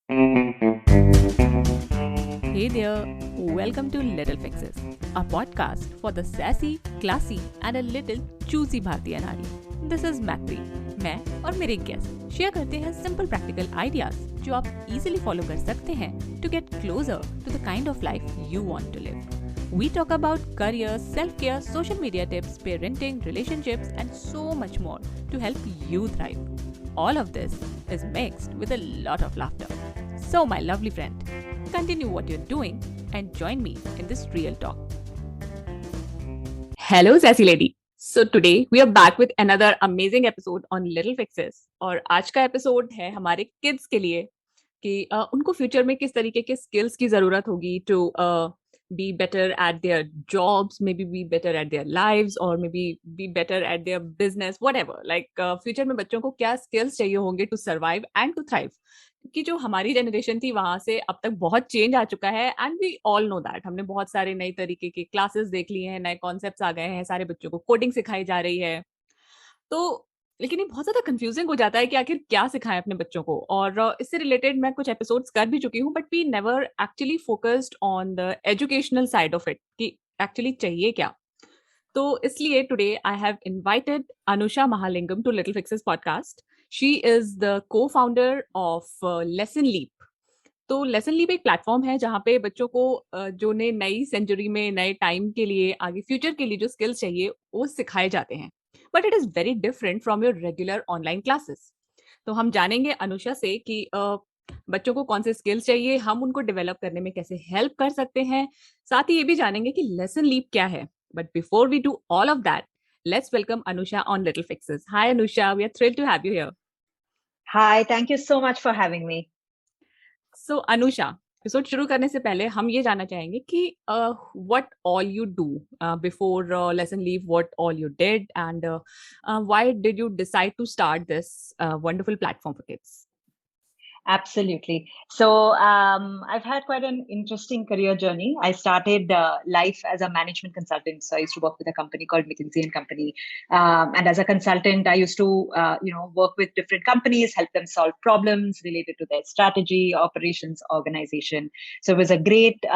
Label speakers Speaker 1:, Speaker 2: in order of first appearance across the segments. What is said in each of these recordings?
Speaker 1: Hey there, welcome to Little Fixes, a podcast for the sassy, classy, and a little choosy Bhartiya Nari. This is Macri. मैं और मेरे guest share करते हैं simple practical ideas जो आप easily follow कर सकते हैं to get closer to the kind of life you want to live. We talk about career, self-care, social media tips, parenting, relationships, and so much more to help you thrive. All of this is mixed with a lot of laughter. So, my lovely friend, continue what you're doing and join me in this real talk. Hello, sassy lady. So today we are back with another amazing episode on Little Fixes. और आज का episode है हमारे kids के लिए कि उनको future में किस तरीके के स्किल्स की जरूरत होगी to be better at their jobs, maybe be better at their lives, or maybe be better at their business, whatever. Like future में बच्चों को क्या skills चाहिए होंगे to survive and to thrive. क्योंकि जो हमारी जनरेशन थी वहां से अब तक बहुत चेंज आ चुका है and we all know that. हमने बहुत सारे नई तरीके के क्लासेस देख लिए हैं, नए कॉन्सेप्ट्स आ गए हैं, सारे बच्चों को कोडिंग सिखाई जा रही है. तो लेकिन ये बहुत ज्यादा कंफ्यूजिंग हो जाता है कि आखिर क्या सिखाएं अपने बच्चों को. और इससे रिलेटेड मैं कुछ एपिसोड्स कर भी चुकी हूँ, but we never actually focused on the educational side of it कि एक्चुअली चाहिए क्या. तो इसलिए today I have invited Anusha Mahalingam to Little Fixes podcast. She is the co founder of Lesson Leap. तो लेसन लीप एक प्लेटफॉर्म है जहाँ पे बच्चों को जो ने नई सेंचुरी में नए टाइम के लिए आगे फ्यूचर के लिए जो स्किल्स चाहिए वो सिखाए जाते हैं. But it is very different from your regular online classes. तो हम जानेंगे अनुषा से कि बच्चों को कौन से स्किल्स चाहिए, हम उनको डेवलप करने में कैसे हेल्प कर सकते हैं. साथ ही ये भी जानेंगे कि लेसन लीप क्या है. But before we do all of that, let's welcome Anusha on Little Fixes. Hi Anusha, we are thrilled to have you here.
Speaker 2: Hi, thank you so much for having me.
Speaker 1: So Anusha, episode शुरू करने से पहले हम ये जानना चाहेंगे कि what all you do before Lesson Leap, what all you did and why did you decide to start this wonderful platform for kids.
Speaker 2: Absolutely. So I've had quite an interesting career journey. I started life as a management consultant. So I used to work with a company called McKinsey and Company. And as a consultant, I used to, work with different companies, help them solve problems related to their strategy, operations, organization. So it was a great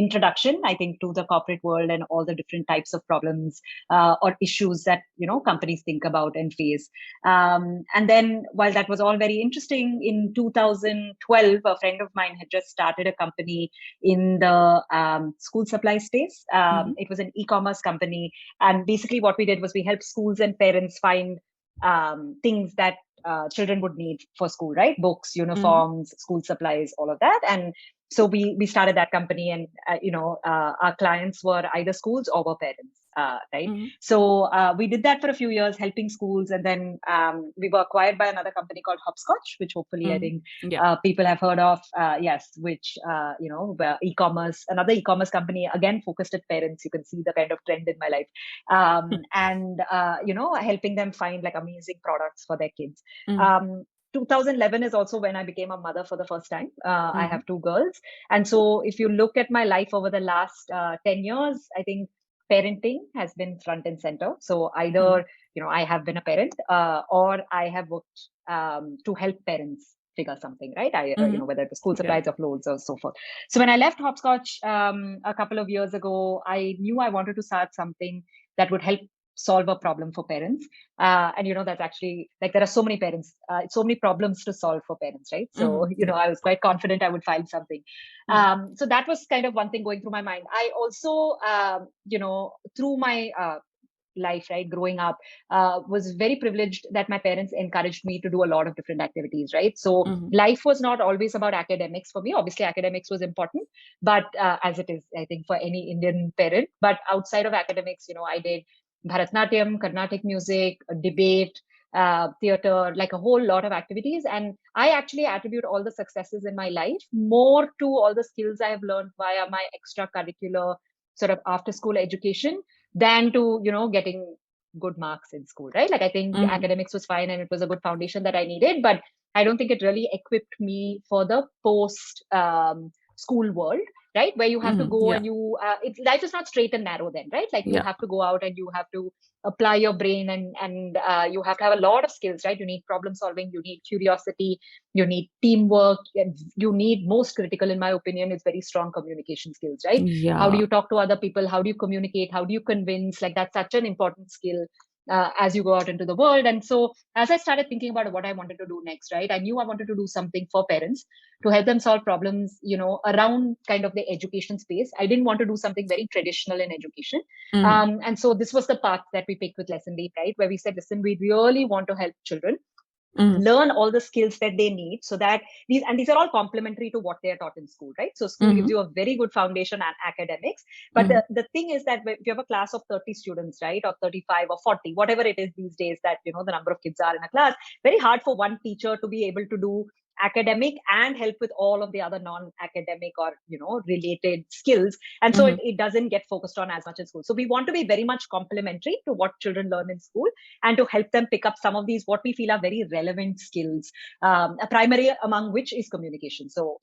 Speaker 2: introduction, I think, to the corporate world and all the different types of problems or issues that, companies think about and face. And then while that was all very interesting, in 2012, a friend of mine had just started a company in the school supply space. It was an e-commerce company. And basically what we did was we helped schools and parents find things that children would need for school, right? Books, uniforms, school supplies, all of that. And so we started that company, and our clients were either schools or were parents, right? So we did that for a few years, helping schools, and then we were acquired by another company called Hopscotch, which hopefully I think people have heard of. Yes, which e-commerce, another e-commerce company, again focused at parents. You can see the kind of trend in my life, and helping them find like amazing products for their kids. 2011 is also when I became a mother for the first time. I have two girls. And so if you look at my life over the last 10 years, I think parenting has been front and center. So either, I have been a parent or I have worked to help parents figure something, right? Whether it was school supplies or clothes or so forth. So when I left Hopscotch a couple of years ago, I knew I wanted to start something that would help solve a problem for parents. And that's actually, like, there are so many parents, so many problems to solve for parents, right? So I was quite confident I would find something. So that was kind of one thing going through my mind. I also through my life, right, growing up, was very privileged that my parents encouraged me to do a lot of different activities, right? So life was not always about academics for me. Obviously academics was important, but as it is, I think, for any Indian parent. But outside of academics, I did Bharatnatyam, Carnatic music, debate, theater, like a whole lot of activities. And I actually attribute all the successes in my life more to all the skills I have learned via my extracurricular sort of after school education than to, getting good marks in school, right? Like, I think academics was fine and it was a good foundation that I needed, but I don't think it really equipped me for the post school world, right? Where you have to go
Speaker 1: Yeah.
Speaker 2: and life is not straight and narrow then, right? Like you
Speaker 1: Yeah.
Speaker 2: have to go out and you have to apply your brain, and you have to have a lot of skills, right? You need problem solving, you need curiosity, you need teamwork, and you need, most critical in my opinion, is very strong communication skills, right? How do
Speaker 1: Yeah.
Speaker 2: you talk to other people? How do you communicate? How do you convince? Like that's such an important skill as you go out into the world. And so as I started thinking about what I wanted to do next, right, I knew I wanted to do something for parents to help them solve problems, around kind of the education space. I didn't want to do something very traditional in education.
Speaker 1: Mm-hmm.
Speaker 2: And so this was the path that we picked with Lesson Leap, right? Where we said, listen, we really want to help children
Speaker 1: Mm-hmm.
Speaker 2: learn all the skills that they need, so that these are all complementary to what they are taught in school, right? So school gives
Speaker 1: Mm-hmm.
Speaker 2: you a very good foundation and academics, but
Speaker 1: Mm-hmm.
Speaker 2: the thing is that if you have a class of 30 students, right, or 35 or 40, whatever it is these days, that the number of kids are in a class, very hard for one teacher to be able to do academic and help with all of the other non-academic or related skills. And so
Speaker 1: Mm-hmm.
Speaker 2: it doesn't get focused on as much in school. So we want to be very much complementary to what children learn in school, and to help them pick up some of these what we feel are very relevant skills, a primary among which is communication. So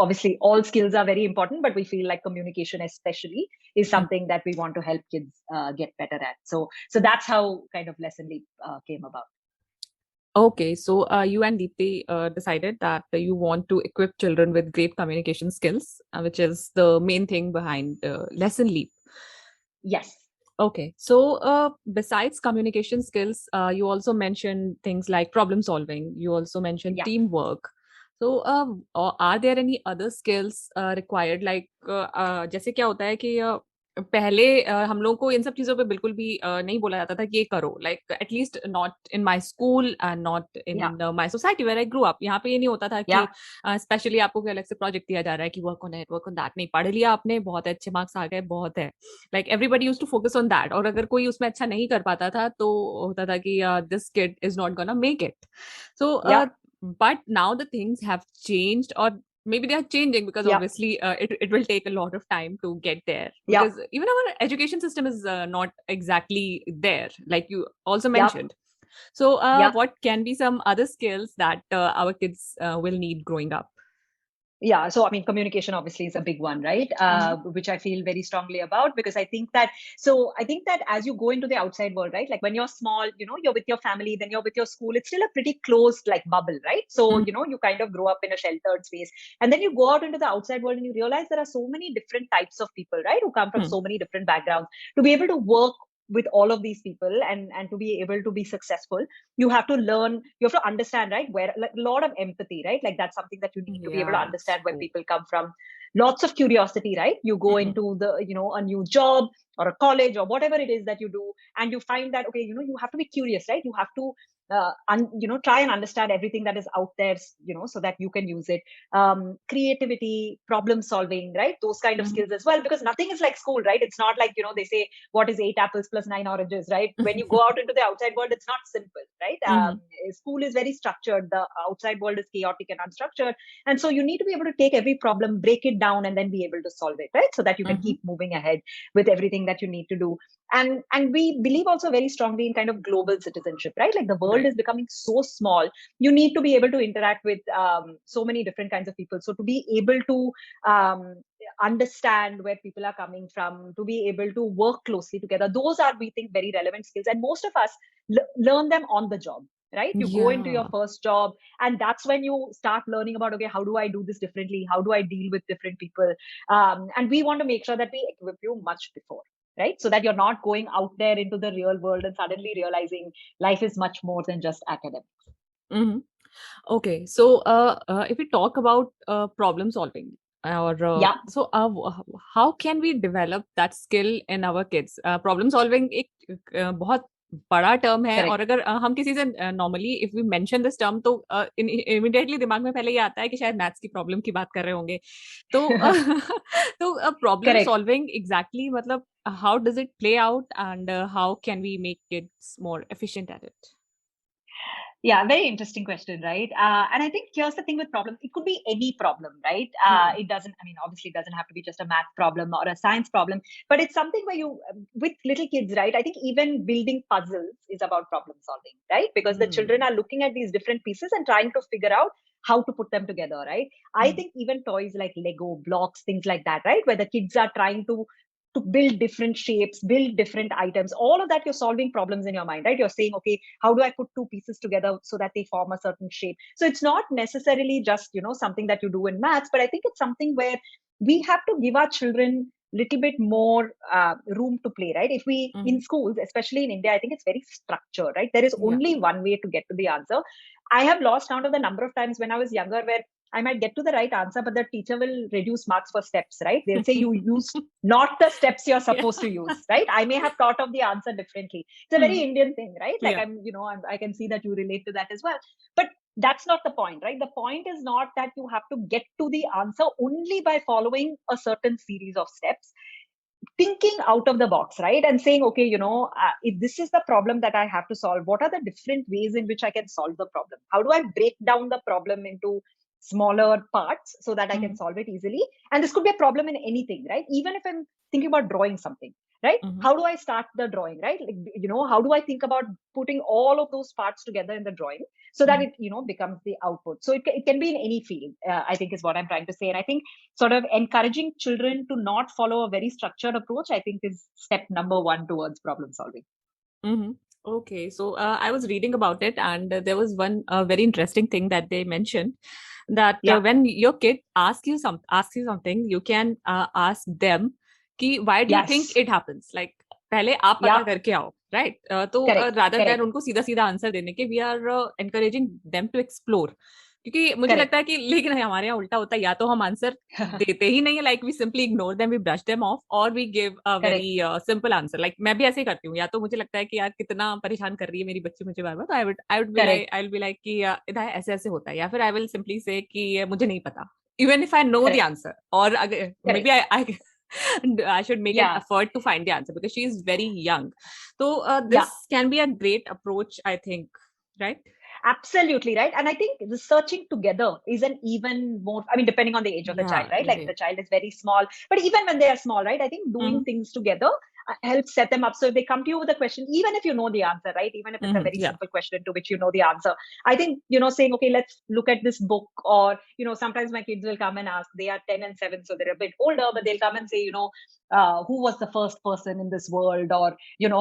Speaker 2: obviously all skills are very important, but we feel like communication especially is something that we want to help kids get better at. So that's how kind of Lesson Leap came about.
Speaker 1: Okay, so you and Deepti decided that you want to equip children with great communication skills, which is the main thing behind Lesson Leap.
Speaker 2: Yes.
Speaker 1: Okay, so besides communication skills, you also mentioned things like problem solving. You also mentioned
Speaker 2: Yeah.
Speaker 1: teamwork. So, are there any other skills required? Like, जैसे क्या होता है कि पहले हम लोगों को इन सब चीजों पे बिल्कुल भी नहीं बोला जाता था कि ये करो. Like, at least not in my school and not
Speaker 2: Yeah.
Speaker 1: in my society where I grew up. यहाँ पे ये नहीं होता था कि
Speaker 2: Yeah.
Speaker 1: स्पेशली आपको कोई अलग से प्रोजेक्ट दिया जा रहा है कि work on it, work on that. नहीं, पढ़ लिया आपने, बहुत अच्छे मार्क्स आ गए, बहुत है. Like everybody used to focus on that. और अगर कोई उसमें अच्छा नहीं कर पाता था तो होता था कि this kid is not gonna make it. So
Speaker 2: Yeah.
Speaker 1: but now the things have changed, or maybe they are changing, because
Speaker 2: Yeah.
Speaker 1: obviously it will take a lot of time to get there,
Speaker 2: Yeah.
Speaker 1: because even our education system is not exactly there, like you also
Speaker 2: Yeah.
Speaker 1: mentioned. So
Speaker 2: Yeah.
Speaker 1: what can be some other skills that our kids will need growing up?
Speaker 2: Yeah, so I mean, communication obviously is a big one, right?
Speaker 1: Mm-hmm.
Speaker 2: Which I feel very strongly about, because I think that as you go into the outside world, right? Like when you're small, you're with your family, then you're with your school. It's still a pretty closed like bubble, right? So you kind of grow up in a sheltered space, and then you go out into the outside world and you realize there are so many different types of people, right? Who come from
Speaker 1: Mm-hmm.
Speaker 2: so many different backgrounds. To be able to work with all of these people, and to be able to be successful, you have to learn, you have to understand, right, where, like, a lot of empathy, right? Like that's something that you need to be able to
Speaker 1: Yeah,
Speaker 2: understand where
Speaker 1: true.
Speaker 2: people come from. Lots of curiosity, right? You go
Speaker 1: Mm-hmm.
Speaker 2: into a new job or a college or whatever it is that you do, and you find that, okay, you have to be curious, right? You have to try and understand everything that is out there, so that you can use it. Creativity, problem solving, right? Those kind of skills as well, because nothing is like school, right? It's not like, they say, what is 8 apples plus 9 oranges, right? When you go out into the outside world, it's not simple, right?
Speaker 1: Mm-hmm.
Speaker 2: School is very structured, the outside world is chaotic and unstructured, and so you need to be able to take every problem, break it down, and then be able to solve it, right? So that you can
Speaker 1: Mm-hmm.
Speaker 2: keep moving ahead with everything that you need to do. And we believe also very strongly in kind of global citizenship, right? Like the world
Speaker 1: Right.
Speaker 2: is becoming so small, you need to be able to interact with so many different kinds of people. So to be able to um, understand where people are coming from, to be able to work closely together, those are, we think, very relevant skills, and most of us learn them on the job, right? You go into your
Speaker 1: Yeah.
Speaker 2: first job, and that's when you start learning about, okay, how do I do this differently, how do I deal with different people. And we want to make sure that we equip you much before, right? So that you're not going out there into the real world and suddenly realizing life is much more than just academics.
Speaker 1: Mm-hmm. Okay, so if we talk about problem solving, or
Speaker 2: Yeah.
Speaker 1: how can we develop that skill in our kids? Problem solving एक बहुत बड़ा term है, और
Speaker 2: Correct.
Speaker 1: अगर हम किसी से normally if we mention this term तो इमिडिएटली दिमाग में पहले ये आता है कि शायद मैथ्स की प्रॉब्लम की बात कर रहे होंगे. तो तो प्रॉब्लम
Speaker 2: Correct.
Speaker 1: सॉल्विंग एग्जैक्टली मतलब how does it play out, and how can we make kids more efficient at it?
Speaker 2: Yeah, very interesting question, right? And I think here's the thing with problems. It could be any problem, right?
Speaker 1: Hmm.
Speaker 2: It doesn't, I mean, obviously it doesn't have to be just a math problem or a science problem, but it's something where with little kids, right? I think even building puzzles is about problem solving, right? Because the children
Speaker 1: Hmm.
Speaker 2: are looking at these different pieces and trying to figure out how to put them together, right? I think even toys like Lego blocks, things like that, right, where the kids are trying to build different shapes, build different items, all of that, you're solving problems in your mind, right? You're saying, okay, how do I put two pieces together so that they form a certain shape? So it's not necessarily just, something that you do in maths, but I think it's something where we have to give our children little bit more room to play, right? If we, in
Speaker 1: Mm-hmm.
Speaker 2: schools, especially in India, I think it's very structured, right? There is
Speaker 1: Yeah.
Speaker 2: only one way to get to the answer. I have lost count of the number of times when I was younger where I might get to the right answer, but the teacher will reduce marks for steps, right? They'll say you used not the steps you're
Speaker 1: Yeah.
Speaker 2: supposed to use, right? I may have thought of the answer differently. It's a very
Speaker 1: Hmm.
Speaker 2: Indian thing, right? Like
Speaker 1: Yeah.
Speaker 2: I can see that you relate to that as well. But that's not the point, right? The point is not that you have to get to the answer only by following a certain series of steps. Thinking out of the box, right? And saying, okay, if this is the problem that I have to solve, what are the different ways in which I can solve the problem? How do I break down the problem into smaller parts so that I can
Speaker 1: Hmm.
Speaker 2: solve it easily? And this could be a problem in anything, right? Even if I'm thinking about drawing something, right?
Speaker 1: Hmm.
Speaker 2: How do I start the drawing, right? Like, how do I think about putting all of those parts together in the drawing so that
Speaker 1: Hmm.
Speaker 2: it, becomes the output? So it can be in any field, I think is what I'm trying to say. And I think sort of encouraging children to not follow a very structured approach, I think, is step number one towards problem solving.
Speaker 1: Hmm. Okay, so I was reading about it, and there was one very interesting thing that they mentioned that
Speaker 2: Yeah.
Speaker 1: when your kid asks you something, you can ask them कि why do you think
Speaker 2: Yes.
Speaker 1: it happens? Like पहले आप पता
Speaker 2: Yeah.
Speaker 1: करके आओ, right? तो
Speaker 2: Correct.
Speaker 1: rather than
Speaker 2: Correct.
Speaker 1: उनको सीधा सीधा आंसर देने के, we are encouraging them to explore. क्योंकि मुझे लगता
Speaker 2: Correct.
Speaker 1: है कि लेकिन हमारे यहाँ उल्टा होता है, या तो हम आंसर देते ही नहीं है, like we simply ignore them, we brush them off, और we give a very
Speaker 2: Correct.
Speaker 1: Simple answer. Like मैं भी ऐसे ही करती हूँ, या तो मुझे लगता है कि यार कितना परेशान कर रही है मेरी बच्ची मुझे बार बार, तो
Speaker 2: Correct.
Speaker 1: I will be like कि इधर ऐसे ऐसे होता है, या फिर आई विल सिंपली से कि मुझे नहीं पता, even if I know the
Speaker 2: Correct.
Speaker 1: Answer, और अगर may be
Speaker 2: Correct.
Speaker 1: I I should make an
Speaker 2: Yeah.
Speaker 1: effort to find the answer because she is very young. So
Speaker 2: Yeah.
Speaker 1: this can be a great approach, I think, right?
Speaker 2: Absolutely right. And I think researching together is an even more, I mean, depending on the age of the child,
Speaker 1: Yeah,
Speaker 2: right? Like
Speaker 1: right.
Speaker 2: the child is very small, but even when they are small, right? I think doing
Speaker 1: Mm-hmm.
Speaker 2: things together helps set them up. So if they come to you with a question, even if you know the answer, right? Even if it's a
Speaker 1: Mm-hmm.
Speaker 2: very
Speaker 1: Yeah.
Speaker 2: simple question to which you know the answer, I think, saying, okay, let's look at this book, or, sometimes my kids will come and ask, they are 10 and 7, so they're a bit older, but they'll come and say, who was the first person in this world? Or,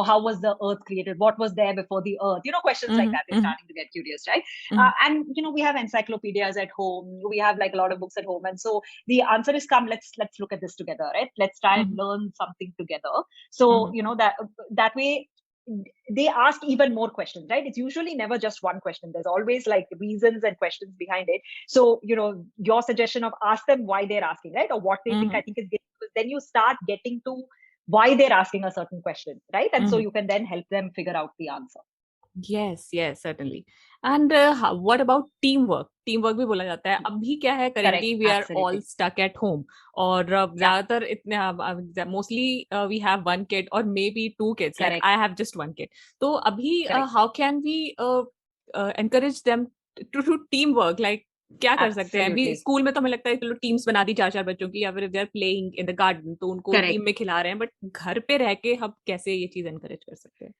Speaker 2: how was the earth created? What was there before the earth? Questions like
Speaker 1: Mm-hmm.
Speaker 2: that. They're
Speaker 1: Mm-hmm.
Speaker 2: starting to get curious, right?
Speaker 1: Mm-hmm.
Speaker 2: And we have encyclopedias at home, we have like a lot of books at home, and so the answer is, come, let's look at this together, right? Let's try and
Speaker 1: Mm-hmm.
Speaker 2: learn something together. So
Speaker 1: Mm-hmm.
Speaker 2: that way they ask even more questions, right? It's usually never just one question. There's always like reasons and questions behind it. So your suggestion of ask them why they're asking, right, or what they think,
Speaker 1: Mm-hmm.
Speaker 2: I think is good, because then you start getting to why they're asking a certain question, right? And so
Speaker 1: Mm-hmm.
Speaker 2: you can then help them figure out the answer.
Speaker 1: Yes, yes, certainly. And what about teamwork? Teamwork भी बोला जाता है. अभी क्या है,
Speaker 2: Correct.
Speaker 1: currently we are all
Speaker 2: Absolutely.
Speaker 1: stuck at home, और
Speaker 2: Yeah.
Speaker 1: ज्यादातर इतने mostly we have one kid or maybe two kids. Like
Speaker 2: Correct.
Speaker 1: I have just one kid. तो अभी
Speaker 2: Correct.
Speaker 1: how can we encourage them to teamwork? Like क्या कर सकते हैं? अभी
Speaker 2: Absolutely.
Speaker 1: स्कूल में तो हमें लगता है चलो टीम्स बना दी चार चार बच्चों की, या फिर if they are playing in the garden तो उनको टीम
Speaker 2: Correct.
Speaker 1: में खिला रहे हैं, बट घर पे रह के हम कैसे ये चीज encourage कर सकते हैं?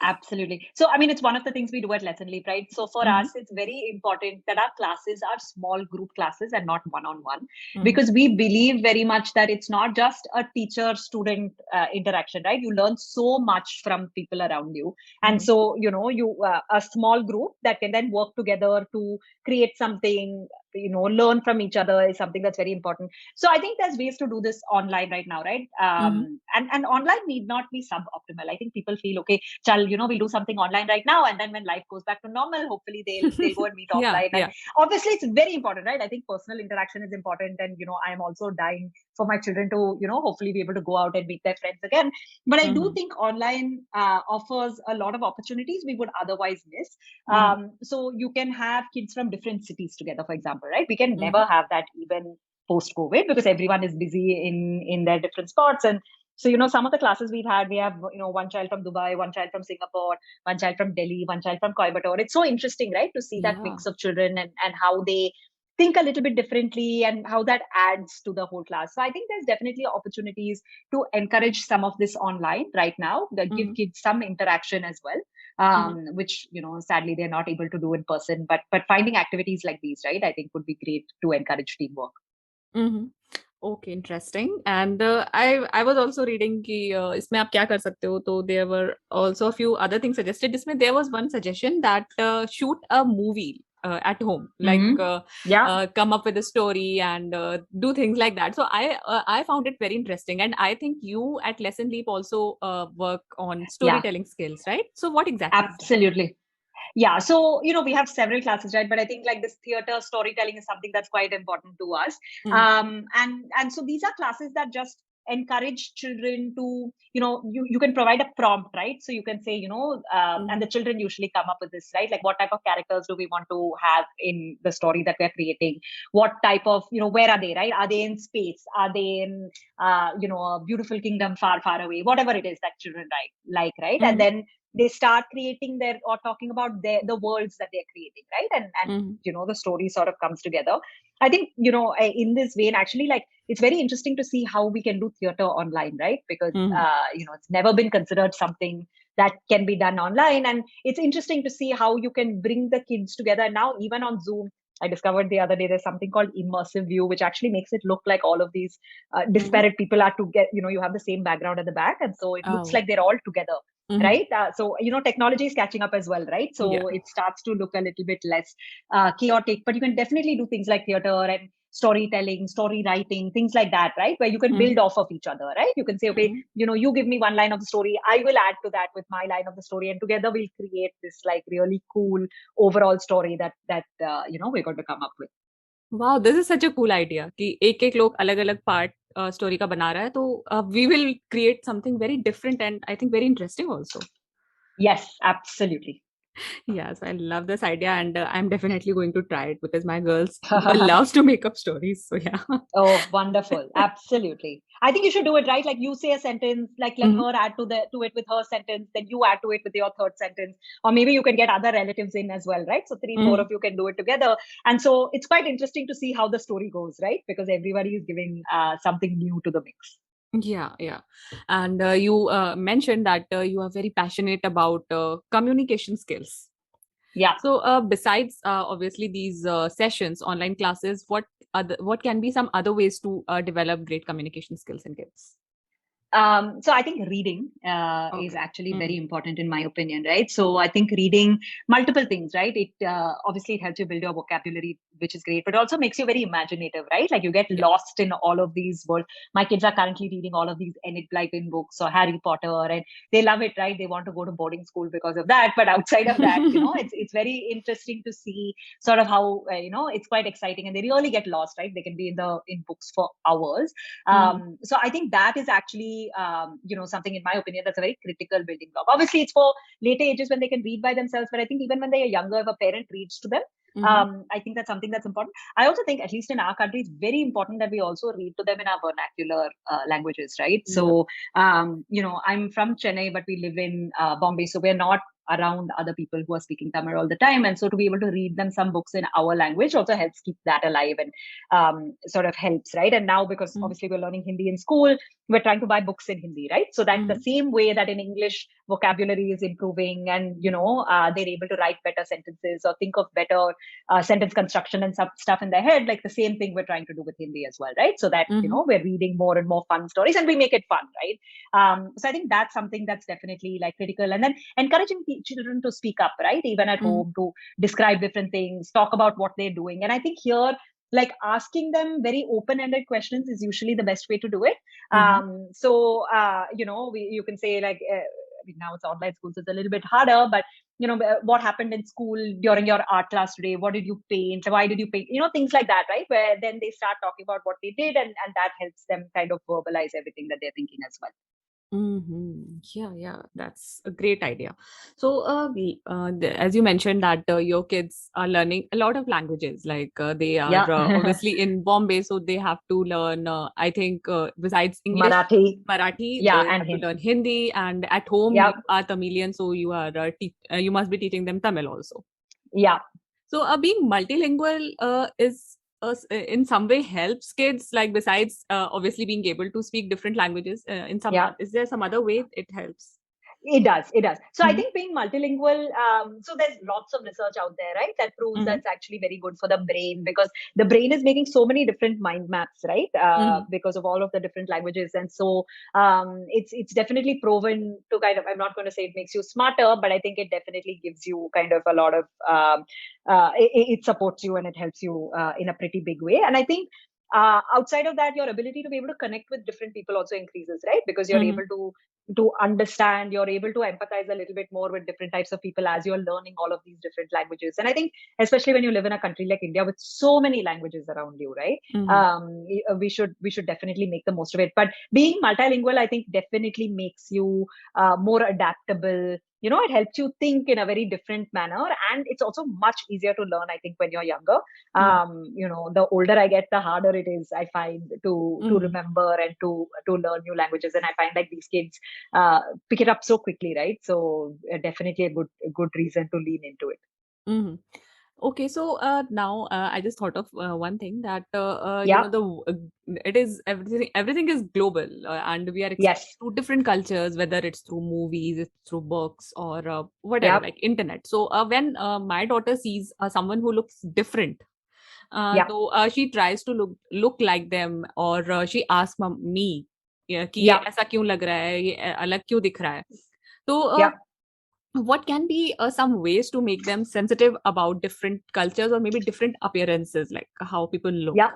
Speaker 2: Absolutely. So, I mean, it's one of the things we do at Lesson Leap, right? So, for us,
Speaker 1: Mm-hmm.
Speaker 2: it's very important that our classes are small group classes and not one on one,
Speaker 1: Mm-hmm.
Speaker 2: because we believe very much that it's not just a teacher student interaction, right? You learn so much from people around you. And
Speaker 1: Mm-hmm.
Speaker 2: so, a small group that can then work together to create something, learn from each other is something that's very important. So I think there's ways to do this online right now, right?
Speaker 1: Mm-hmm.
Speaker 2: And online need not be suboptimal. I think people feel, okay, chal, we'll do something online right now, and then when life goes back to normal, hopefully they'll go and meet
Speaker 1: Yeah,
Speaker 2: offline. And
Speaker 1: yeah.
Speaker 2: obviously it's very important, right? I think personal interaction is important, and I'm also dying for my children to hopefully be able to go out and meet their friends again. But I do
Speaker 1: Mhm,
Speaker 2: think online offers a lot of opportunities we would otherwise miss.
Speaker 1: mhm,
Speaker 2: So you can have kids from different cities together, for example, right? We can
Speaker 1: mhm,
Speaker 2: never have that even post COVID, because everyone is busy in their different spots. And so, some of the classes we have, one child from Dubai, one child from Singapore, one child from Delhi, one child from Coimbatore. It's so interesting, right, to see that
Speaker 1: yeah.
Speaker 2: mix of children, and how they think a little bit differently, and how that adds to the whole class. So I think there's definitely opportunities to encourage some of this online right now, that give
Speaker 1: Mhm,
Speaker 2: kids some interaction as well. which, sadly they're not able to do in person. But finding activities like these, right, I think would be great to encourage teamwork.
Speaker 1: Mm-hmm. Okay, interesting. And I was also reading कि इसमें आप क्या कर सकते हो, तो there were also a few other things suggested. जिसमें there was one suggestion that shoot a movie at home, like
Speaker 2: Hmm. Yeah.
Speaker 1: come up with a story and do things like that. So I found it very interesting, and I think you at Lesson Leap also work on
Speaker 2: Yeah,
Speaker 1: storytelling skills, right? So what exactly is that?
Speaker 2: absolutely. Yeah, so we have several classes, right? But I think like this theater storytelling is something that's quite important to us.
Speaker 1: Mm-hmm.
Speaker 2: And so these are classes that just encourage children to, you can provide a prompt, right? So you can say, and
Speaker 1: Mm-hmm.
Speaker 2: the children usually come up with this, right? Like what type of characters do we want to have in the story that we're creating? What type of, where are they, right? Are they in space? Are they in, a beautiful kingdom far, far away? Whatever it is that children like, right? And
Speaker 1: Mm-hmm.
Speaker 2: then they start creating their or talking about the worlds that they're creating, right? And
Speaker 1: Mm-hmm.
Speaker 2: the story sort of comes together. I think in this vein, actually, like it's very interesting to see how we can do theater online, right? Because
Speaker 1: Mm-hmm.
Speaker 2: it's never been considered something that can be done online, and it's interesting to see how you can bring the kids together. Now even on Zoom, I discovered the other day there's something called immersive view, which actually makes it look like all of these
Speaker 1: Mm-hmm.
Speaker 2: disparate people are to get, you have the same background at the back, and so it looks
Speaker 1: Oh.
Speaker 2: like they're all together,
Speaker 1: Mm-hmm.
Speaker 2: right? So technology is catching up as well, right?
Speaker 1: Yeah.
Speaker 2: So it starts to look a little bit less chaotic, but you can definitely do things like theater and storytelling, story writing, things like that, right? Where you can build
Speaker 1: Mm-hmm.
Speaker 2: off of each other, right? You can say, okay,
Speaker 1: Mm-hmm.
Speaker 2: you give me one line of the story, I will add to that with my line of the story, and together we'll create this like really cool overall story that we're going to come up with.
Speaker 1: Wow, this is such a cool idea कि एक एक लोग अलग अलग part story का बना रहा है, तो we will create something very different and I think very interesting also.
Speaker 2: Yes, absolutely.
Speaker 1: Yes, I love this idea, and I'm definitely going to try it because my girl loves to make up stories. So yeah.
Speaker 2: Oh, wonderful. Absolutely. I think you should do it, right? Like you say a sentence, like let
Speaker 1: Mhm.
Speaker 2: her add to it with her sentence, then you add to it with your third sentence. Or maybe you can get other relatives in as well, right? So three, four
Speaker 1: Mhm.
Speaker 2: of you can do it together. And so it's quite interesting to see how the story goes, right? Because everybody is giving something new to the mix.
Speaker 1: Yeah, yeah. And you mentioned that you are very passionate about communication skills.
Speaker 2: Yeah.
Speaker 1: So, besides obviously these sessions, online classes, what can be some other ways to develop great communication skills in kids?
Speaker 2: So I think reading is
Speaker 1: Okay.
Speaker 2: actually very
Speaker 1: Mm-hmm.
Speaker 2: important in my opinion, right? So I think reading multiple things, right? It obviously it helps you build your vocabulary, which is great, but also makes you very imaginative, right? Like you get
Speaker 1: Yeah.
Speaker 2: lost in all of these worlds. My kids are currently reading all of these Enid Blyton books or Harry Potter, and they love it, right? They want to go to boarding school because of that. But outside of that, it's very interesting to see sort of how it's quite exciting, and they really get lost, right? They can be in books for hours.
Speaker 1: Mm-hmm.
Speaker 2: So I think that is actually, something in my opinion that's a very critical building block. Obviously, it's for later ages when they can read by themselves, but I think even when they are younger, if a parent reads to them,
Speaker 1: Mm-hmm.
Speaker 2: I think that's something that's important. I also think, at least in our country, it's very important that we also read to them in our vernacular languages, right?
Speaker 1: Yeah.
Speaker 2: So, I'm from Chennai, but we live in Bombay, so we're not around other people who are speaking Tamil all the time. And so to be able to read them some books in our language also helps keep that alive and sort of helps, right? And now, because
Speaker 1: Mm-hmm.
Speaker 2: obviously we're learning Hindi in school, we're trying to buy books in Hindi, right? So that the
Speaker 1: Mm-hmm.
Speaker 2: same way that in English vocabulary is improving, and they're able to write better sentences or think of better sentence construction and stuff in their head, like the same thing we're trying to do with Hindi as well, right? So that
Speaker 1: Mm-hmm.
Speaker 2: we're reading more and more fun stories and we make it fun, right? So I think that's something that's definitely like critical. And then encouraging children to speak up, right? Even at
Speaker 1: Mm-hmm.
Speaker 2: home, to describe different things, talk about what they're doing. And I think here, like asking them very open-ended questions is usually the best way to do it.
Speaker 1: Mm-hmm.
Speaker 2: You can say like, I mean, now it's online schools, it's a little bit harder, but what happened in school during your art class today? What did you paint? Why did you paint? Things like that, right? Where then they start talking about what they did, and that helps them kind of verbalize everything that they're thinking as well.
Speaker 1: Mm-hmm. Yeah, yeah, that's a great idea. So, as you mentioned that your kids are learning a lot of languages, like they are
Speaker 2: Yeah.
Speaker 1: obviously in Bombay, so they have to learn, I think, besides English,
Speaker 2: Marathi.
Speaker 1: Marathi,
Speaker 2: Yeah,
Speaker 1: they
Speaker 2: and
Speaker 1: have to learn
Speaker 2: Hindi.
Speaker 1: Hindi, and at home you
Speaker 2: Yeah.
Speaker 1: are Tamilian, so you must be teaching them Tamil also.
Speaker 2: Yeah.
Speaker 1: So, being multilingual is in some way helps kids, like besides obviously being able to speak different languages. In some,
Speaker 2: Yeah.
Speaker 1: is there some other way it helps?
Speaker 2: It does. It does. So I
Speaker 1: Mm-hmm.
Speaker 2: think being multilingual, so there's lots of research out there, right? That proves
Speaker 1: Mm-hmm.
Speaker 2: that's actually very good for the brain, because the brain is making so many different mind maps, right?
Speaker 1: Mm-hmm.
Speaker 2: Because of all of the different languages. And so it's definitely proven to kind of, I'm not going to say it makes you smarter, but I think it definitely gives you kind of a lot of, it supports you and it helps you in a pretty big way. And I think outside of that, your ability to be able to connect with different people also increases, right? Because you're
Speaker 1: Mm-hmm.
Speaker 2: able to understand, you're able to empathize a little bit more with different types of people as you're learning all of these different languages. And I think especially when you live in a country like India with so many languages around you, right?
Speaker 1: Mm-hmm.
Speaker 2: We should definitely make the most of it. But being multilingual, I think, definitely makes you more adaptable. It helps you think in a very different manner, and it's also much easier to learn, I think, when you're younger. The older I get, the harder it is, I find, to
Speaker 1: Mm-hmm.
Speaker 2: remember and to learn new languages. And I find like these kids pick it up so quickly, right? So definitely a good reason to lean into it.
Speaker 1: Mm-hmm. Okay, so now I just thought of one thing that
Speaker 2: Yeah.
Speaker 1: it is everything is global, and we are
Speaker 2: Yes.
Speaker 1: exposed to different cultures, whether it's through movies, it's through books, or whatever,
Speaker 2: Yeah.
Speaker 1: like internet. So when my daughter sees someone who looks different,
Speaker 2: Yeah.
Speaker 1: so she tries to look like them, or she asks me कि ये
Speaker 2: Yeah.
Speaker 1: ऐसा क्यों लग रहा है, ये अलग क्यों दिख रहा है. तो
Speaker 2: Yeah.
Speaker 1: what can be some ways to make them sensitive about different cultures or maybe different appearances, like how people look?
Speaker 2: Yeah.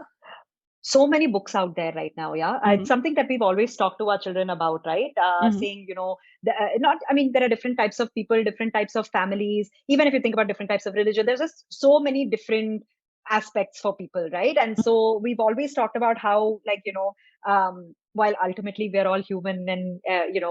Speaker 2: So many books out there right now. Yeah, it's
Speaker 1: Mm-hmm.
Speaker 2: something that we've always talked to our children about, right?
Speaker 1: Mm-hmm.
Speaker 2: Saying, not, I mean, there are different types of people, different types of families. Even if you think about different types of religion, there's just so many different aspects for people, right? And so we've always talked about how, like, while ultimately we're all human, and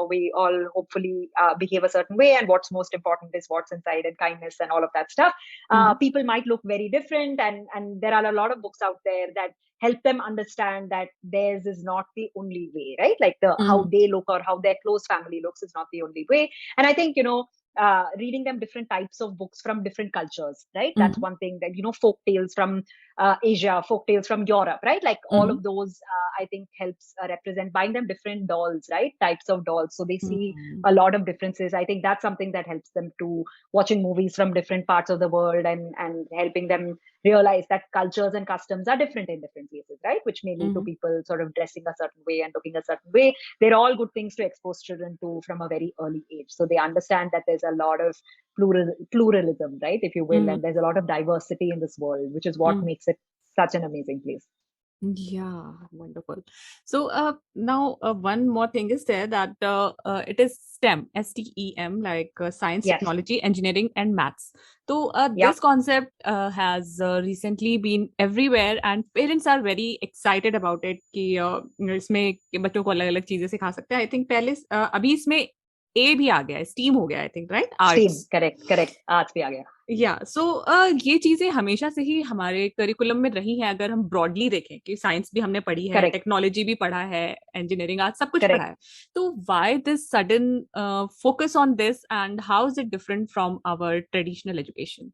Speaker 2: we all hopefully behave a certain way, and what's most important is what's inside, and kindness and all of that stuff.
Speaker 1: Mm-hmm.
Speaker 2: People might look very different, and there are a lot of books out there that help them understand that theirs is not the only way, right? Like the how
Speaker 1: Mm-hmm.
Speaker 2: they look or how their close family looks is not the only way. And I think, reading them different types of books from different cultures, right? That's
Speaker 1: Mm-hmm.
Speaker 2: one thing. That, folk tales from Asia, folk tales from Europe, right? Like all
Speaker 1: Mm-hmm.
Speaker 2: of those, I think, helps represent, buying them different dolls, right? Types of dolls, so they see
Speaker 1: Mm-hmm.
Speaker 2: a lot of differences. I think that's something that helps them to watching movies from different parts of the world, and helping them realize that cultures and customs are different in different places, right? Which may lead to
Speaker 1: Mm-hmm.
Speaker 2: people sort of dressing a certain way and looking a certain way. They're all good things to expose children to from a very early age. So they understand that there's a lot of pluralism, right? If you will,
Speaker 1: Mm-hmm.
Speaker 2: and there's a lot of diversity in this world, which is what makes it such an amazing place.
Speaker 1: Yeah, wonderful. So now one more thing is there that it is STEM, STEM, like science,
Speaker 2: Yes.
Speaker 1: technology, engineering, and maths. So
Speaker 2: Yeah.
Speaker 1: this concept has recently been everywhere, and parents are very excited about it कि इसमें कि बच्चों को अलग-अलग चीजें सिखा सकते हैं. I think पहले अभी इसमें A भी आ गया है, STEAM हो गया, I think, right?
Speaker 2: Steam.
Speaker 1: Arts.
Speaker 2: Correct. Correct. Arts bhi aa gaya.
Speaker 1: या सो ये चीजें हमेशा से ही हमारे करिकुलम में रही हैं, अगर हम ब्रॉडली देखें कि साइंस भी हमने पढ़ी है,
Speaker 2: Correct.
Speaker 1: टेक्नोलॉजी भी पढ़ा है, इंजीनियरिंग आज सब कुछ पढ़ा
Speaker 2: Correct.
Speaker 1: है. तो why this sudden focus on this and how is it different from our traditional education?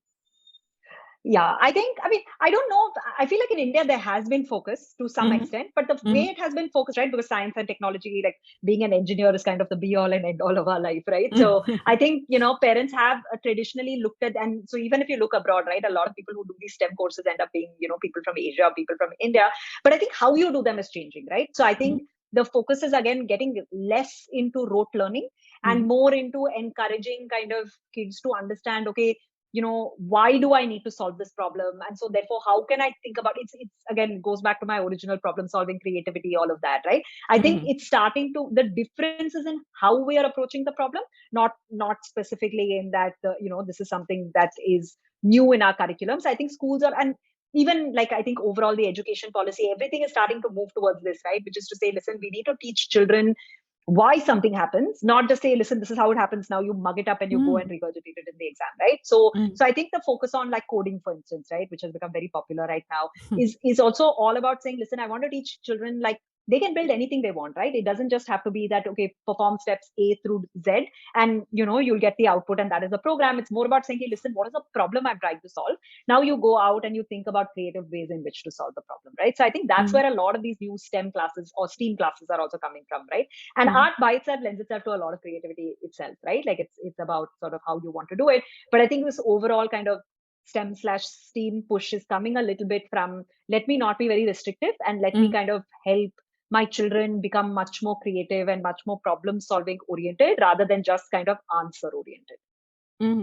Speaker 2: Yeah, I mean, I don't know. I feel like in India there has been focus to some
Speaker 1: hmm.
Speaker 2: extent, but the way
Speaker 1: hmm.
Speaker 2: it has been focused, right? Because science and technology, like being an engineer, is kind of the be all and end all of our life, right? So I think, parents have traditionally looked at, and so even if you look abroad, right, a lot of people who do these STEM courses end up being, people from Asia, people from India. But I think how you do them is changing, right? So I think the focus is again getting less into rote learning and more into encouraging kind of kids to understand, okay, why do I need to solve this problem? And so therefore, how can I think about it's again goes back to my original problem solving, creativity, all of that, right? I think it's starting to, the differences in how we are approaching the problem, not specifically in that this is something that is new in our curriculums. I think schools are, and even like I think overall the education policy, everything is starting to move towards this, right? Which is to say, listen, we need to teach children why something happens, not just say, listen, this is how it happens, now you mug it up and you go and regurgitate it in the exam, right? So I think the focus on like coding, for instance, right, which has become very popular right now, is also all about saying, listen, I want to teach children like they can build anything they want, right? It doesn't just have to be that, okay, perform steps A through Z and, you'll get the output and that is the program. It's more about saying, hey, listen, what is the problem I'm trying to solve? Now you go out and you think about creative ways in which to solve the problem, right? So I think that's
Speaker 1: Mm,
Speaker 2: where a lot of these new STEM classes or STEAM classes are also coming from, right? And
Speaker 1: mm,
Speaker 2: art by itself lends itself to a lot of creativity itself, right? Like it's about sort of how you want to do it. But I think this overall kind of STEM/STEAM push is coming a little bit from, let me not be very restrictive and let me
Speaker 1: mm.
Speaker 2: kind of help my children become much more creative and much more problem solving oriented rather than just kind of answer oriented.
Speaker 1: Mhm.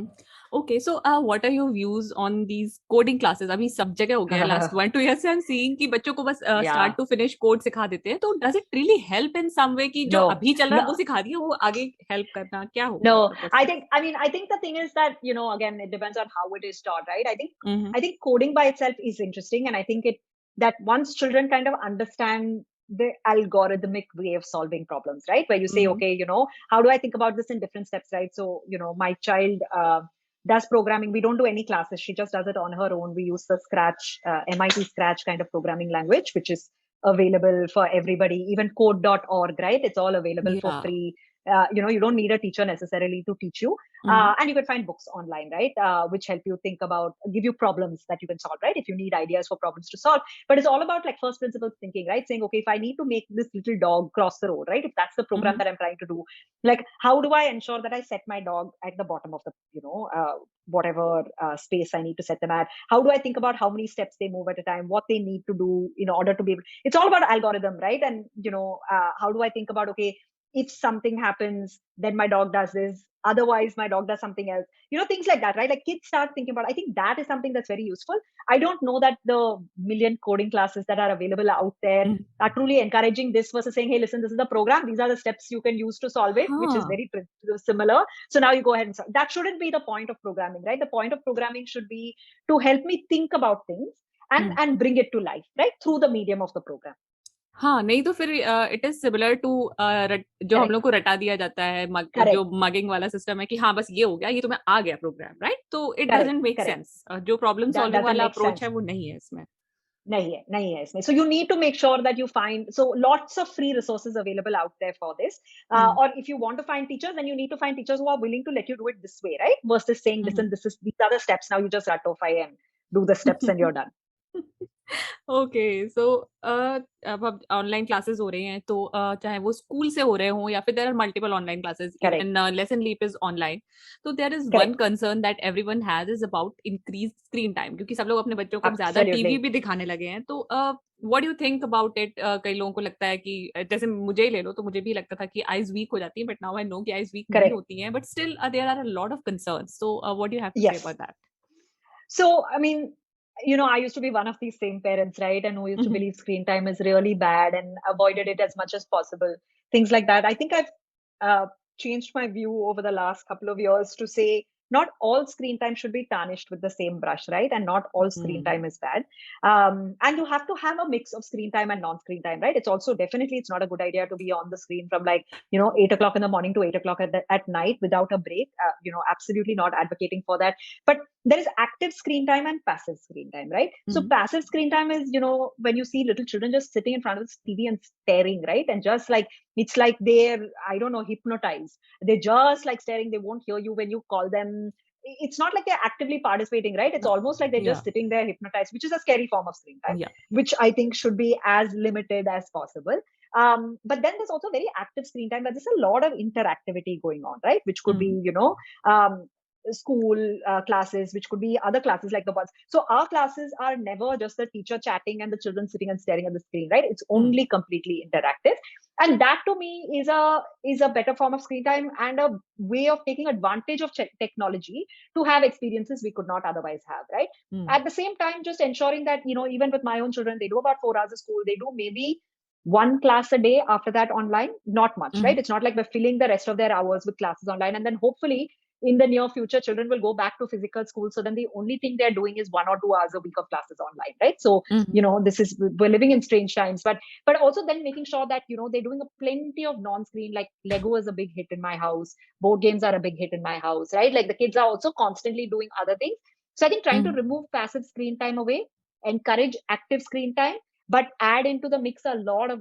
Speaker 1: Okay, so what are your views on these coding classes? अभी सब जगह हो गया है last 1-2 years से I'm seeing कि बच्चों को बस
Speaker 2: Yeah.
Speaker 1: start to finish code सिखा देते हैं तो does it really help in some way कि जो
Speaker 2: No,
Speaker 1: अभी चल रहा है वो
Speaker 2: no,
Speaker 1: सिखा दिया वो आगे help करना क्या होगा
Speaker 2: no.
Speaker 1: मतलब उससे?
Speaker 2: I think the thing is that, again, it depends on how it is taught, right?
Speaker 1: Mhm.
Speaker 2: I think coding by itself is interesting. And I think that once children kind of understand the algorithmic way of solving problems, right? Where you say,
Speaker 1: Mhm.
Speaker 2: okay, how do I think about this in different steps, right? So, my child, does programming. We don't do any classes. She just does it on her own. We use the Scratch, MIT Scratch kind of programming language, which is available for everybody, even code.org, right? It's all available for
Speaker 1: Yeah.
Speaker 2: free. You don't need a teacher necessarily to teach you.
Speaker 1: Mhm.
Speaker 2: And you can find books online, right? Which help you think about, give you problems that you can solve, right? If you need ideas for problems to solve. But it's all about like first principles thinking, right? Saying, okay, if I need to make this little dog cross the road, right? If that's the program
Speaker 1: Mhm.
Speaker 2: that I'm trying to do, like, how do I ensure that I set my dog at the bottom of the, whatever space I need to set them at? How do I think about how many steps they move at a time, what they need to do in order to be able, it's all about algorithm, right? And, how do I think about, okay, if something happens, then my dog does this. Otherwise, my dog does something else. Things like that, right? Like kids start thinking about. I think that is something that's very useful. I don't know that the million coding classes that are available out there
Speaker 1: Mhm.
Speaker 2: are truly encouraging this versus saying, hey, listen, this is the program. These are the steps you can use to solve it, which is
Speaker 1: हाँ.
Speaker 2: very similar. So now you go ahead and solve. That shouldn't be the point of programming, right? The point of programming should be to help me think about things and
Speaker 1: hmm.
Speaker 2: and bring it to life, right? Through the medium of the program.
Speaker 1: हाँ, नहीं तो फिर it is similar to रट जो हम
Speaker 2: Correct.
Speaker 1: लोग को रटा दिया जाता है जो
Speaker 2: Correct.
Speaker 1: मगिंग वाला सिस्टम है कि हाँ, बस ये हो गया, ये तुम्हें आ गया प्रोग्राम, राइट? तो it
Speaker 2: Correct.
Speaker 1: Doesn't make
Speaker 2: Correct.
Speaker 1: Sense जो प्रॉब्लम
Speaker 2: That
Speaker 1: सॉल्विंग
Speaker 2: doesn't
Speaker 1: वाला
Speaker 2: make
Speaker 1: अप्रोच है
Speaker 2: sense.
Speaker 1: वो नहीं है इसमें।
Speaker 2: nahi hai isme. So you need to make sure that you find, so lots of free resources available out there for this.
Speaker 1: Hmm,
Speaker 2: Or if you want to find teachers, then you need to find teachers who are willing to let you do it this way, right? Versus saying,
Speaker 1: hmm, hmm.
Speaker 2: listen, these are the steps. Now you just ratify and do the steps and you're done.
Speaker 1: Okay so अब online classes हो रहे हैं तो चाहे वो school से हो रहे हों या फिर there are multiple online classes
Speaker 2: Correct.
Speaker 1: Even Lesson Leap is online तो there is one
Speaker 2: Correct.
Speaker 1: Concern that everyone has is about increase screen time क्योंकि सब लोग अपने बच्चों को अब ज्यादा टीवी
Speaker 2: Absolutely.
Speaker 1: भी दिखाने लगे हैं तो what do you think about it कई लोगों को लगता है कि जैसे मुझे ही ले लो तो मुझे भी लगता था कि आईज वीक हो जाती है बट नाउ आई नो कि आईज वीक नहीं
Speaker 2: Correct.
Speaker 1: होती हैं but still there are a lot of concerns so what do you have to say
Speaker 2: Yes.
Speaker 1: About that
Speaker 2: So, I mean, I used to be one of these same parents, right? And who used to believe screen time is really bad and avoided it as much as possible. Things like that. I think I've uh, changed my view over the last couple of years to say not all screen time should be tarnished with the same brush, right? And not all screen time is bad. And you have to have a mix of screen time and non-screen time, right? It's also definitely, it's not a good idea to be on the screen from like, 8 o'clock in the morning to 8 o'clock at night without a break. Absolutely not advocating for that. But there is active screen time and passive screen time, right? So passive screen time is, when you see little children just sitting in front of the TV and staring, right? And just like, it's like they're, I don't know, hypnotized. They're just like staring. They won't hear you when you call them. It's not like they're actively participating, right? It's almost like they're
Speaker 1: या
Speaker 2: just sitting there hypnotized, which is a scary form of screen time,
Speaker 1: या
Speaker 2: which I think should be as limited as possible. But then there's also very active screen time where there's a lot of interactivity going on, right? Which could be, um, school classes, which could be other classes like the ones. So our classes are never just the teacher chatting and the children sitting and staring at the screen, right? It's only completely interactive, and that to me is a better form of screen time and a way of taking advantage of technology to have experiences we could not otherwise have, right? At the same time, just ensuring that even with my own children, they do about 4 hours of school. They do maybe one class a day after that online, not much, right? It's not like we're filling the rest of their hours with classes online. And then hopefully in the near future, children will go back to physical school. So then the only thing they're doing is 1 or 2 hours a week of classes online, right? So, this is, we're living in strange times, but also then making sure that, they're doing a plenty of non-screen, like Lego is a big hit in my house. Board games are a big hit in my house, right? Like the kids are also constantly doing other things. So I think trying to remove passive screen time away, encourage active screen time, but add into the mix a lot of,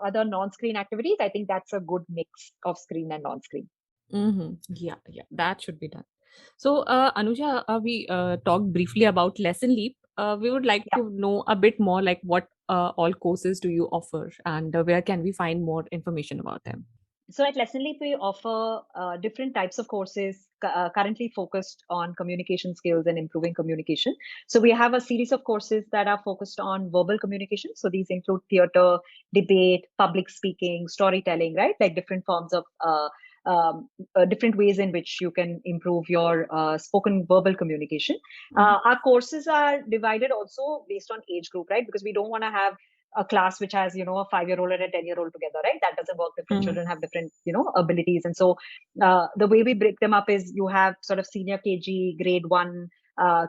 Speaker 2: other non-screen activities. I think that's a good mix of screen and non-screen.
Speaker 1: Yeah, yeah, that should be done. So, Anusha, we talked briefly about Lesson Leap. We would like
Speaker 2: Yeah.
Speaker 1: to know a bit more, like what all courses do you offer, and where can we find more information about them?
Speaker 2: So at Lesson Leap, we offer different types of courses currently focused on communication skills and improving communication. So we have a series of courses that are focused on verbal communication. So these include theater, debate, public speaking, storytelling, right? Like different forms of different ways in which you can improve your spoken verbal communication.
Speaker 1: Mhm.
Speaker 2: Our courses are divided also based on age group, right? Because we don't want to have a class which has, a 5-year-old and a 10-year-old together, right? That doesn't work. Different
Speaker 1: Mhm.
Speaker 2: children have different, abilities. And so the way we break them up is you have sort of senior KG, grade 1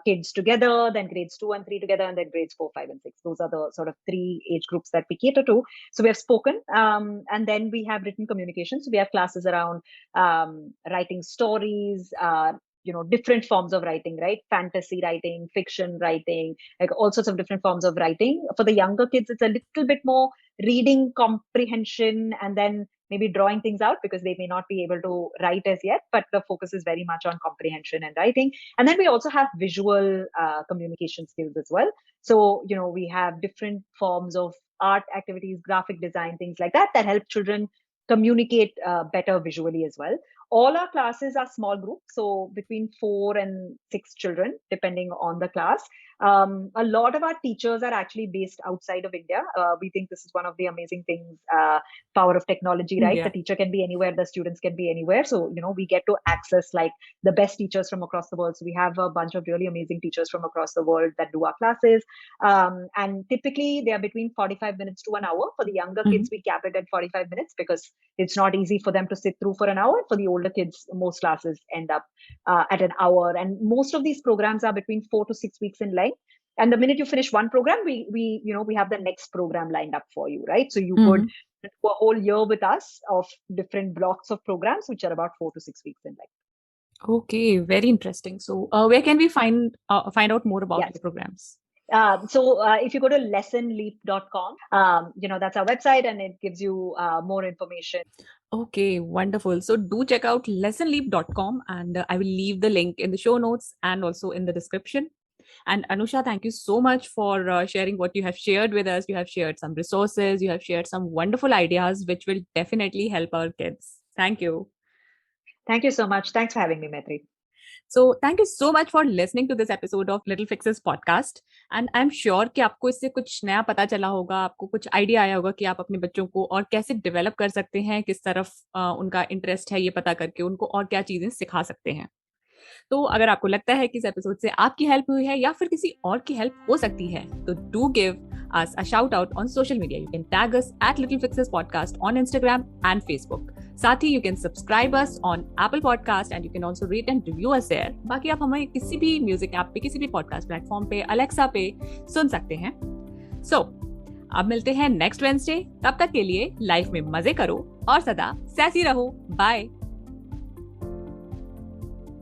Speaker 2: kids together, then grades 2 and 3 together, and then grades 4, 5, and 6. Those are the sort of 3 age groups that we cater to. So we have spoken, and then we have written communication. So we have classes around writing stories, different forms of writing, right? Fantasy writing, fiction writing, like all sorts of different forms of writing. For the younger kids, it's a little bit more reading comprehension, and then maybe drawing things out, because they may not be able to write as yet, but the focus is very much on comprehension and writing. And then we also have visual communication skills as well. So, we have different forms of art activities, graphic design, things like that, that help children communicate better visually as well. All our classes are small groups, so between 4 and 6 children, depending on the class. A lot of our teachers are actually based outside of India. We think this is one of the amazing things, power of technology, right? The
Speaker 1: Yeah.
Speaker 2: teacher can be anywhere, the students can be anywhere. So, we get to access like the best teachers from across the world. So we have a bunch of really amazing teachers from across the world that do our classes. And typically they are between 45 minutes to an hour. For the younger
Speaker 1: Mhm.
Speaker 2: kids, we cap it at 45 minutes because it's not easy for them to sit through for an hour. For the older kids, most classes end up at an hour. And most of these programs are between 4 to 6 weeks in length. And the minute you finish one program, we have the next program lined up for you, right? So you could
Speaker 1: Mhm.
Speaker 2: do a whole year with us of different blocks of programs, which are about 4 to 6 weeks in length.
Speaker 1: Okay, very interesting. So, where can we find out more about
Speaker 2: Yes.
Speaker 1: your programs?
Speaker 2: So if you go to lessonleap.com, that's our website, and it gives you more information.
Speaker 1: Okay, wonderful. So do check out lessonleap.com, and I will leave the link in the show notes and also in the description. And Anusha, thank you so much for sharing what you have shared with us. You have shared some resources, you have shared some wonderful ideas, which will definitely help our kids. Thank you.
Speaker 2: Thank you so much. Thanks for having me, Maitri.
Speaker 1: So thank you so much for listening to this episode of Little Fixes podcast. And I'm sure कि आपको इससे कुछ नया पता चला होगा, आपको कुछ आइडिया आया होगा कि आप अपने बच्चों को और कैसे डेवलप कर सकते हैं, किस तरफ उनका इंटरेस्ट है, ये पता करके उनको और क्या चीजें सिखा सकते हैं. तो अगर आपको लगता है कि इस एपिसोड से आपकी हेल्प हुई है या फिर किसी और की हेल्प हो सकती है, तो do give us a shout out on social media. You can tag us at Little Fixes Podcast on Instagram and Facebook. साथ ही you can subscribe us on Apple Podcast and you can also rate and review us there. बाकी आप हमें किसी भी music app पे, किसी भी podcast platform पे, अलेक्सा पे सुन सकते हैं. So, अब मिलते हैं नेक्स्ट वेडनेसडे. तब तक के लिए लाइफ में मजे करो और सदा सैसी रहो. बाय.